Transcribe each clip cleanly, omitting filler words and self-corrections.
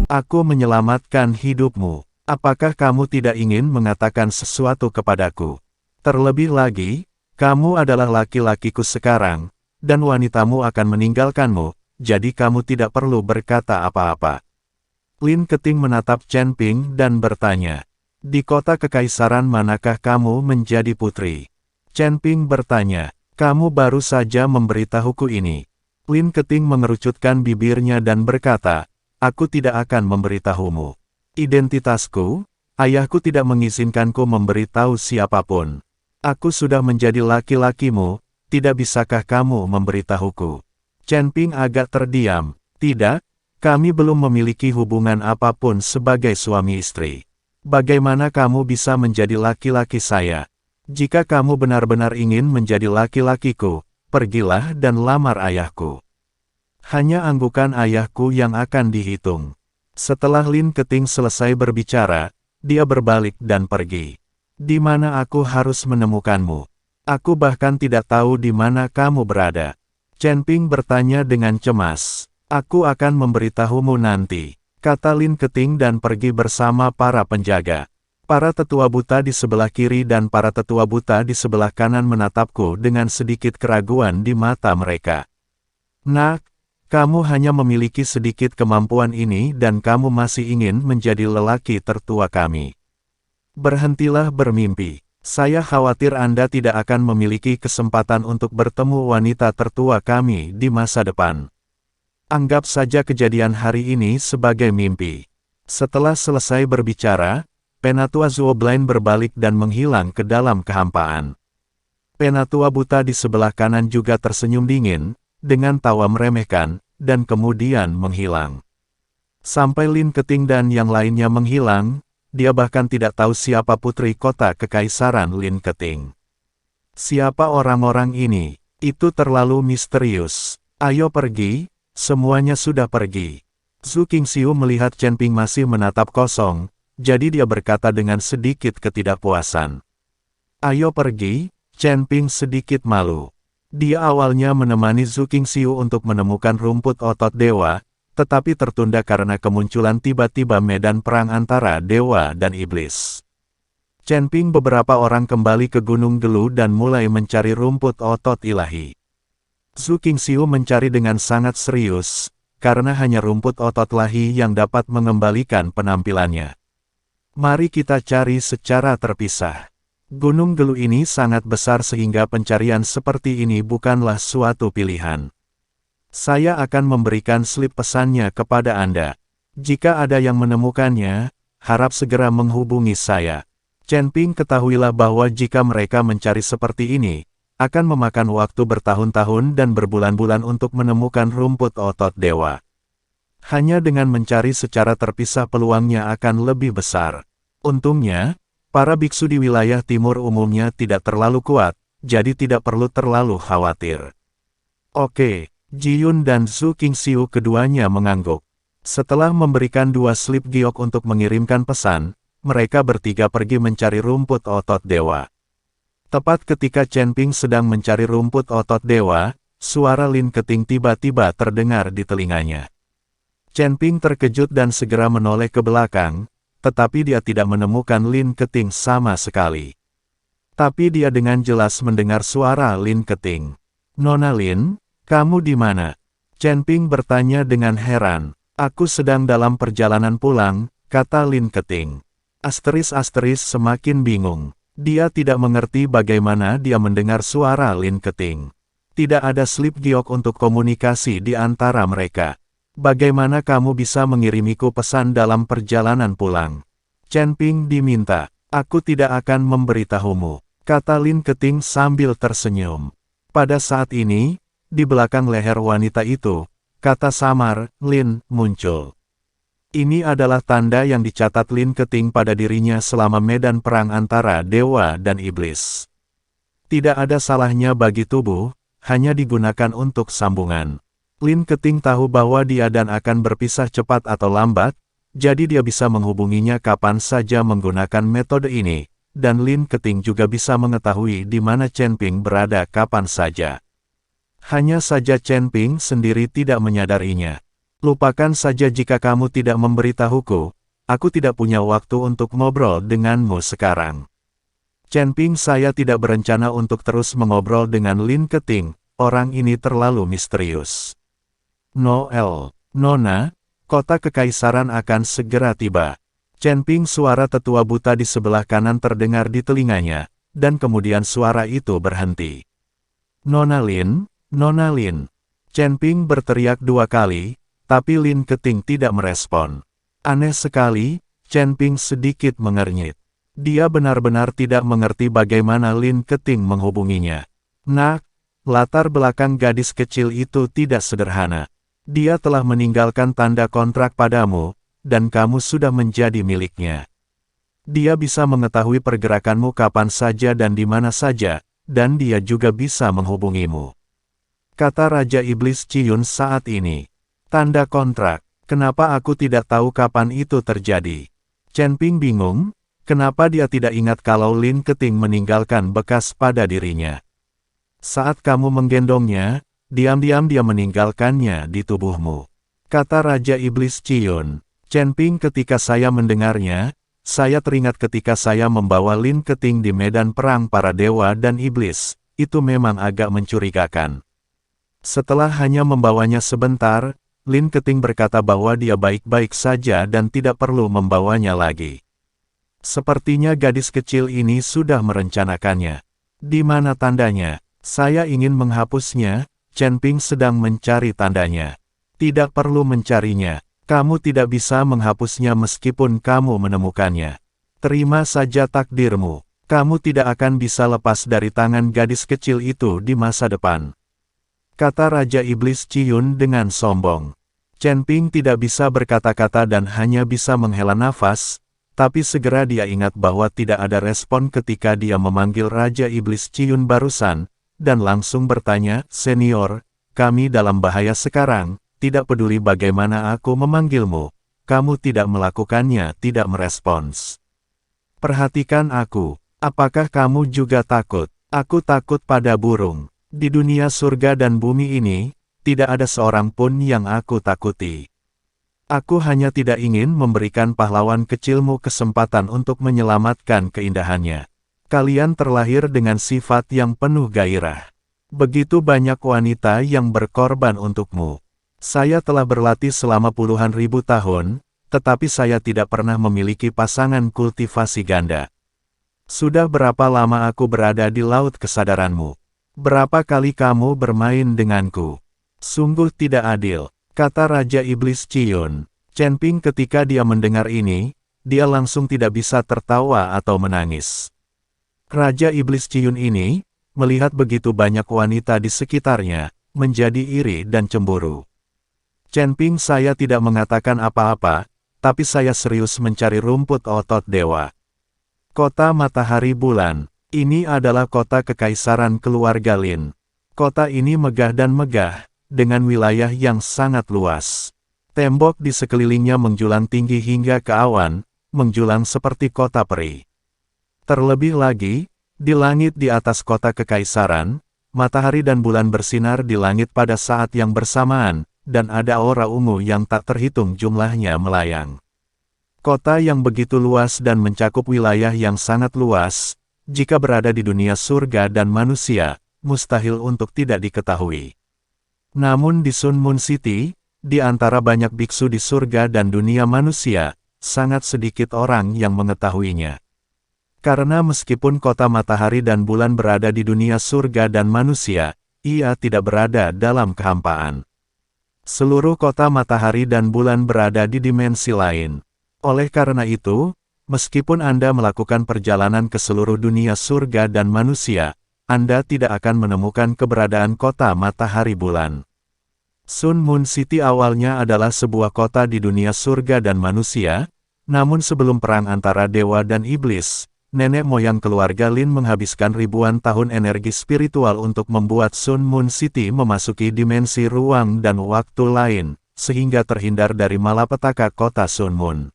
Aku menyelamatkan hidupmu. Apakah kamu tidak ingin mengatakan sesuatu kepadaku? Terlebih lagi, kamu adalah laki-lakiku sekarang, dan wanitamu akan meninggalkanmu, jadi kamu tidak perlu berkata apa-apa. Lin Keting menatap Chen Ping dan bertanya, di kota kekaisaran manakah kamu menjadi putri? Chen Ping bertanya, kamu baru saja memberitahuku ini. Lin Keting mengerucutkan bibirnya dan berkata, aku tidak akan memberitahumu. Identitasku, ayahku tidak mengizinkanku memberitahu siapapun. Aku sudah menjadi laki-lakimu, tidak bisakah kamu memberitahuku? Chen Ping agak terdiam. Tidak, kami belum memiliki hubungan apapun sebagai suami istri. Bagaimana kamu bisa menjadi laki-laki saya? Jika kamu benar-benar ingin menjadi laki-lakiku, pergilah dan lamar ayahku. Hanya anggukan ayahku yang akan dihitung. Setelah Lin Keting selesai berbicara, dia berbalik dan pergi. Di mana aku harus menemukanmu? Aku bahkan tidak tahu di mana kamu berada. Chen Ping bertanya dengan cemas. Aku akan memberitahumu nanti, kata Lin Keting dan pergi bersama para penjaga. Para tetua buta di sebelah kiri dan para tetua buta di sebelah kanan menatapku dengan sedikit keraguan di mata mereka. Nak, kamu hanya memiliki sedikit kemampuan ini dan kamu masih ingin menjadi lelaki tertua kami. Berhentilah bermimpi. Saya khawatir Anda tidak akan memiliki kesempatan untuk bertemu wanita tertua kami di masa depan. Anggap saja kejadian hari ini sebagai mimpi. Setelah selesai berbicara, Penatua Zuoblain berbalik dan menghilang ke dalam kehampaan. Penatua buta di sebelah kanan juga tersenyum dingin, dengan tawa meremehkan, dan kemudian menghilang. Sampai Lin Keting dan yang lainnya menghilang, dia bahkan tidak tahu siapa putri kota kekaisaran Lin Keting. Siapa orang-orang ini? Itu terlalu misterius. Ayo pergi, semuanya sudah pergi. Zhu Qingxiu melihat Chen Ping masih menatap kosong, jadi dia berkata dengan sedikit ketidakpuasan. Ayo pergi, Chen Ping sedikit malu. Dia awalnya menemani Zhu Qingxiu untuk menemukan rumput otot dewa, tetapi tertunda karena kemunculan tiba-tiba medan perang antara dewa dan iblis. Chen Ping beberapa orang kembali ke Gunung Gelu dan mulai mencari rumput otot ilahi. Zhu Qingxiu mencari dengan sangat serius, karena hanya rumput otot ilahi yang dapat mengembalikan penampilannya. Mari kita cari secara terpisah. Gunung Gelu ini sangat besar sehingga pencarian seperti ini bukanlah suatu pilihan. Saya akan memberikan slip pesannya kepada Anda. Jika ada yang menemukannya, harap segera menghubungi saya. Chen Ping ketahuilah bahwa jika mereka mencari seperti ini, akan memakan waktu bertahun-tahun dan berbulan-bulan untuk menemukan rumput otot dewa. Hanya dengan mencari secara terpisah peluangnya akan lebih besar. Untungnya, para biksu di wilayah timur umumnya tidak terlalu kuat, jadi tidak perlu terlalu khawatir. Oke, Ji Yun dan Zhu Qingxiu keduanya mengangguk. Setelah memberikan 2 slip giok untuk mengirimkan pesan, mereka bertiga pergi mencari rumput otot dewa. Tepat ketika Chen Ping sedang mencari rumput otot dewa, suara Lin Keting tiba-tiba terdengar di telinganya. Chen Ping terkejut dan segera menoleh ke belakang, tetapi dia tidak menemukan Lin Keting sama sekali. Tapi dia dengan jelas mendengar suara Lin Keting. Nona Lin, kamu di mana? Chen Ping bertanya dengan heran. Aku sedang dalam perjalanan pulang, kata Lin Keting. Asteris semakin bingung. Dia tidak mengerti bagaimana dia mendengar suara Lin Keting. Tidak ada slip giok untuk komunikasi di antara mereka. Bagaimana kamu bisa mengirimiku pesan dalam perjalanan pulang? Chen Ping diminta. Aku tidak akan memberitahumu, kata Lin Keting sambil tersenyum. Pada saat ini, di belakang leher wanita itu, kata samar, Lin, muncul. Ini adalah tanda yang dicatat Lin Keting pada dirinya selama medan perang antara dewa dan iblis. Tidak ada salahnya bagi tubuh, hanya digunakan untuk sambungan. Lin Keting tahu bahwa dia dan akan berpisah cepat atau lambat, jadi dia bisa menghubunginya kapan saja menggunakan metode ini, dan Lin Keting juga bisa mengetahui di mana Chen Ping berada kapan saja. Hanya saja Chen Ping sendiri tidak menyadarinya. Lupakan saja jika kamu tidak memberitahuku, aku tidak punya waktu untuk ngobrol denganmu sekarang. Chen Ping, saya tidak berencana untuk terus mengobrol dengan Lin Keting, orang ini terlalu misterius. Noel, Nona, kota kekaisaran akan segera tiba. Chen Ping, suara tetua buta di sebelah kanan terdengar di telinganya, dan kemudian suara itu berhenti. Nona Lin, Nona Lin. Chen Ping berteriak 2 kali, tapi Lin Keting tidak merespon. Aneh sekali, Chen Ping sedikit mengernyit. Dia benar-benar tidak mengerti bagaimana Lin Keting menghubunginya. Nak, latar belakang gadis kecil itu tidak sederhana. Dia telah meninggalkan tanda kontrak padamu, dan kamu sudah menjadi miliknya. Dia bisa mengetahui pergerakanmu kapan saja dan di mana saja, dan dia juga bisa menghubungimu. Kata Raja Iblis Ciyun saat ini. Tanda kontrak, kenapa aku tidak tahu kapan itu terjadi? Chen Ping bingung, kenapa dia tidak ingat kalau Lin Keting meninggalkan bekas pada dirinya. Saat kamu menggendongnya, diam-diam dia meninggalkannya di tubuhmu. Kata Raja Iblis Ciyun. Chen Ping, ketika saya mendengarnya, saya teringat ketika saya membawa Lin Keting di medan perang para dewa dan iblis, itu memang agak mencurigakan. Setelah hanya membawanya sebentar, Lin Keting berkata bahwa dia baik-baik saja dan tidak perlu membawanya lagi. Sepertinya gadis kecil ini sudah merencanakannya. Di mana tandanya? Saya ingin menghapusnya. Chen Ping sedang mencari tandanya. Tidak perlu mencarinya. Kamu tidak bisa menghapusnya meskipun kamu menemukannya. Terima saja takdirmu. Kamu tidak akan bisa lepas dari tangan gadis kecil itu di masa depan. Kata Raja Iblis Ciyun dengan sombong. Chen Ping tidak bisa berkata-kata dan hanya bisa menghela nafas, tapi segera dia ingat bahwa tidak ada respon ketika dia memanggil Raja Iblis Ciyun barusan, dan langsung bertanya, "Senior, kami dalam bahaya sekarang, tidak peduli bagaimana aku memanggilmu, kamu tidak melakukannya." Tidak merespons. Perhatikan aku, apakah kamu juga takut? Aku takut pada burung. Di dunia surga dan bumi ini, tidak ada seorang pun yang aku takuti. Aku hanya tidak ingin memberikan pahlawan kecilmu kesempatan untuk menyelamatkan keindahannya. Kalian terlahir dengan sifat yang penuh gairah. Begitu banyak wanita yang berkorban untukmu. Saya telah berlatih selama puluhan ribu tahun, tetapi saya tidak pernah memiliki pasangan kultivasi ganda. Sudah berapa lama aku berada di laut kesadaranmu? Berapa kali kamu bermain denganku? Sungguh tidak adil, kata Raja Iblis Ciyun. Chen Ping ketika dia mendengar ini, dia langsung tidak bisa tertawa atau menangis. Raja Iblis Ciyun ini, melihat begitu banyak wanita di sekitarnya, menjadi iri dan cemburu. Chen Ping, saya tidak mengatakan apa-apa, tapi saya serius mencari rumput otot dewa. Kota Matahari Bulan. Ini adalah kota kekaisaran keluarga Lin. Kota ini megah dan megah, dengan wilayah yang sangat luas. Tembok di sekelilingnya menjulang tinggi hingga ke awan, menjulang seperti kota peri. Terlebih lagi, di langit di atas kota kekaisaran, matahari dan bulan bersinar di langit pada saat yang bersamaan, dan ada aura ungu yang tak terhitung jumlahnya melayang. Kota yang begitu luas dan mencakup wilayah yang sangat luas, jika berada di dunia surga dan manusia, mustahil untuk tidak diketahui. Namun di Sun Moon City, di antara banyak biksu di surga dan dunia manusia, sangat sedikit orang yang mengetahuinya. Karena meskipun kota matahari dan bulan berada di dunia surga dan manusia, ia tidak berada dalam kehampaan. Seluruh kota matahari dan bulan berada di dimensi lain. Oleh karena itu, meskipun Anda melakukan perjalanan ke seluruh dunia surga dan manusia, Anda tidak akan menemukan keberadaan kota matahari bulan. Sun Moon City awalnya adalah sebuah kota di dunia surga dan manusia, namun sebelum perang antara dewa dan iblis, nenek moyang keluarga Lin menghabiskan ribuan tahun energi spiritual untuk membuat Sun Moon City memasuki dimensi ruang dan waktu lain, sehingga terhindar dari malapetaka kota Sun Moon.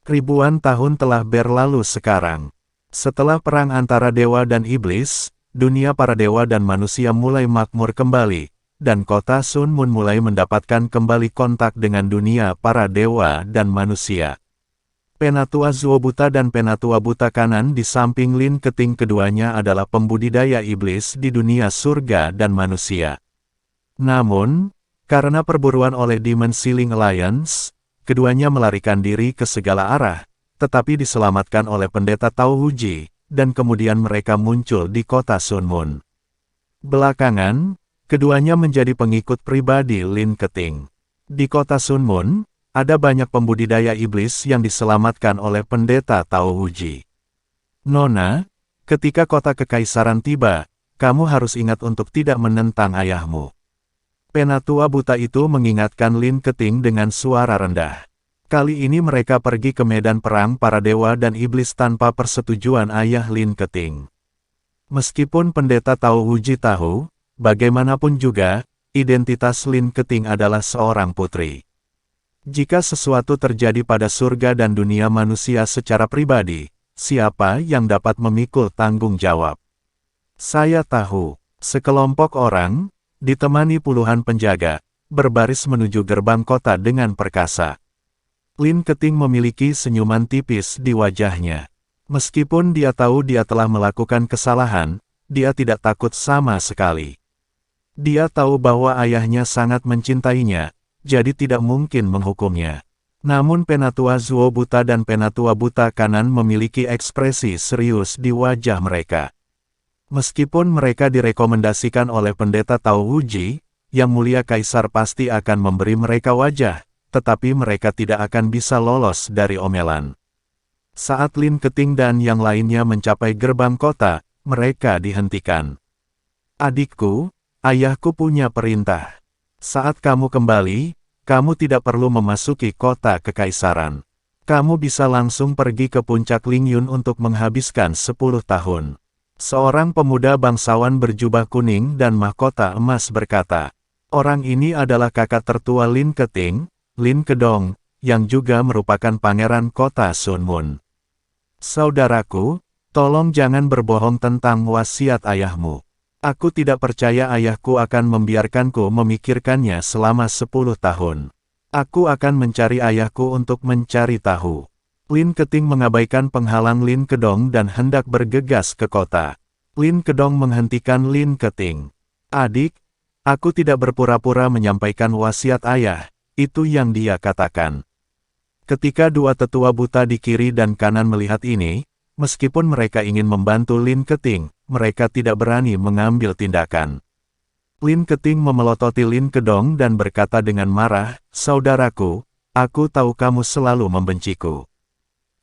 Ribuan tahun telah berlalu sekarang. Setelah perang antara dewa dan iblis, dunia para dewa dan manusia mulai makmur kembali, dan kota Sun Moon mulai mendapatkan kembali kontak dengan dunia para dewa dan manusia. Penatua Zuo Buta dan Penatua Buta Kanan di samping Lin Keting keduanya adalah pembudidaya iblis di dunia surga dan manusia. Namun, karena perburuan oleh Demon Sealing Alliance, keduanya melarikan diri ke segala arah, tetapi diselamatkan oleh pendeta Tao Huji, dan kemudian mereka muncul di kota Sun Moon. Belakangan, keduanya menjadi pengikut pribadi Lin Keting. Di kota Sun Moon, ada banyak pembudidaya iblis yang diselamatkan oleh pendeta Tao Huji. Nona, ketika kota kekaisaran tiba, kamu harus ingat untuk tidak menentang ayahmu. Penatua buta itu mengingatkan Lin Keting dengan suara rendah. Kali ini mereka pergi ke medan perang para dewa dan iblis tanpa persetujuan ayah Lin Keting. Meskipun pendeta Tao Huji tahu, bagaimanapun juga, identitas Lin Keting adalah seorang putri. Jika sesuatu terjadi pada surga dan dunia manusia secara pribadi, siapa yang dapat memikul tanggung jawab? Saya tahu, sekelompok orang, ditemani puluhan penjaga, berbaris menuju gerbang kota dengan perkasa. Lin Keting memiliki senyuman tipis di wajahnya. Meskipun dia tahu dia telah melakukan kesalahan, dia tidak takut sama sekali. Dia tahu bahwa ayahnya sangat mencintainya, jadi tidak mungkin menghukumnya. Namun Penatua Zuo Buta dan Penatua Buta Kanan memiliki ekspresi serius di wajah mereka. Meskipun mereka direkomendasikan oleh pendeta Tao Huji, Yang Mulia Kaisar pasti akan memberi mereka wajah, tetapi mereka tidak akan bisa lolos dari omelan. Saat Lin Keting dan yang lainnya mencapai gerbang kota, mereka dihentikan. Adikku, ayahku punya perintah. Saat kamu kembali, kamu tidak perlu memasuki kota kekaisaran. Kamu bisa langsung pergi ke puncak Lingyun untuk menghabiskan 10 tahun. Seorang pemuda bangsawan berjubah kuning dan mahkota emas berkata, orang ini adalah kakak tertua Lin Keting, Lin Kedong, yang juga merupakan pangeran kota Sun Moon. Saudaraku, tolong jangan berbohong tentang wasiat ayahmu. Aku tidak percaya ayahku akan membiarkanku memikirkannya selama 10 tahun. Aku akan mencari ayahku untuk mencari tahu. Lin Keting mengabaikan penghalang Lin Kedong dan hendak bergegas ke kota. Lin Kedong menghentikan Lin Keting. Adik, aku tidak berpura-pura menyampaikan wasiat ayah, itu yang dia katakan. Ketika dua tetua buta di kiri dan kanan melihat ini, meskipun mereka ingin membantu Lin Keting, mereka tidak berani mengambil tindakan. Lin Keting memelototi Lin Kedong dan berkata dengan marah, saudaraku, aku tahu kamu selalu membenciku.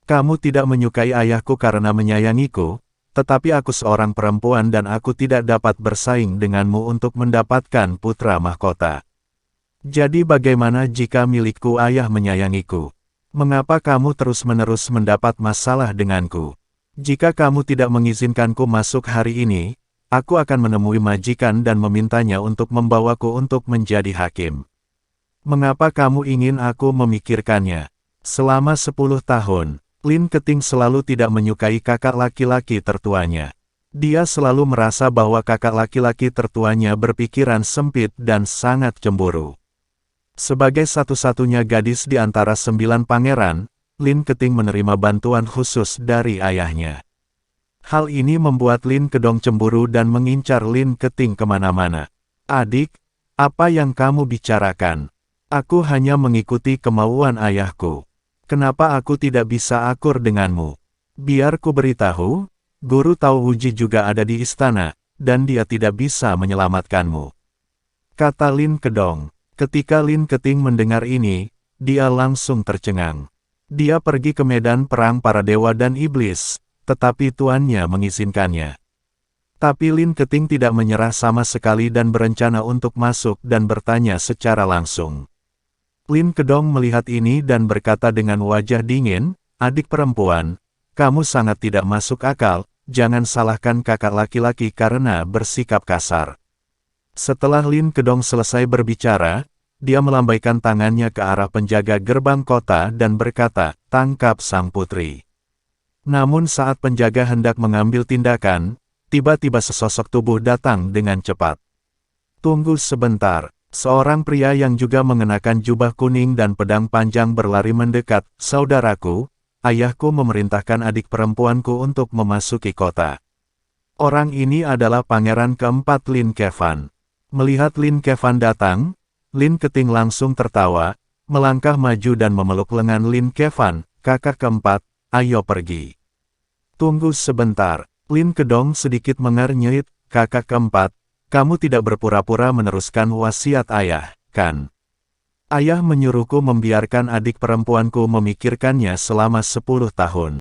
Kamu tidak menyukai ayahku karena menyayangiku, tetapi aku seorang perempuan dan aku tidak dapat bersaing denganmu untuk mendapatkan putra mahkota. Jadi bagaimana jika milikku ayah menyayangiku? Mengapa kamu terus-menerus mendapat masalah denganku? Jika kamu tidak mengizinkanku masuk hari ini, aku akan menemui majikan dan memintanya untuk membawaku untuk menjadi hakim. Mengapa kamu ingin aku memikirkannya? Selama 10 tahun, Lin Keting selalu tidak menyukai kakak laki-laki tertuanya. Dia selalu merasa bahwa kakak laki-laki tertuanya berpikiran sempit dan sangat cemburu. Sebagai satu-satunya gadis di antara 9 pangeran, Lin Keting menerima bantuan khusus dari ayahnya. Hal ini membuat Lin Kedong cemburu dan mengincar Lin Keting kemana-mana. Adik, apa yang kamu bicarakan? Aku hanya mengikuti kemauan ayahku. Kenapa aku tidak bisa akur denganmu? Biar ku beritahu, Guru Tao Huji juga ada di istana, dan dia tidak bisa menyelamatkanmu. Kata Lin Kedong. Ketika Lin Keting mendengar ini, dia langsung tercengang. Dia pergi ke medan perang para dewa dan iblis, tetapi tuannya mengizinkannya. Tapi Lin Keting tidak menyerah sama sekali dan berencana untuk masuk dan bertanya secara langsung. Lin Kedong melihat ini dan berkata dengan wajah dingin, adik perempuan, kamu sangat tidak masuk akal, jangan salahkan kakak laki-laki karena bersikap kasar. Setelah Lin Kedong selesai berbicara, dia melambaikan tangannya ke arah penjaga gerbang kota dan berkata, tangkap sang putri. Namun saat penjaga hendak mengambil tindakan, tiba-tiba sesosok tubuh datang dengan cepat. Tunggu sebentar. Seorang pria yang juga mengenakan jubah kuning dan pedang panjang berlari mendekat. Saudaraku, ayahku memerintahkan adik perempuanku untuk memasuki kota. Orang ini adalah pangeran keempat Lin Kevan. Melihat Lin Kevan datang, Lin Keting langsung tertawa, melangkah maju dan memeluk lengan Lin Kevan. Kakak keempat, ayo pergi. Tunggu sebentar. Lin Kedong sedikit mengernyit. Kakak keempat, kamu tidak berpura-pura meneruskan wasiat ayah, kan? Ayah menyuruhku membiarkan adik perempuanku memikirkannya selama 10 tahun.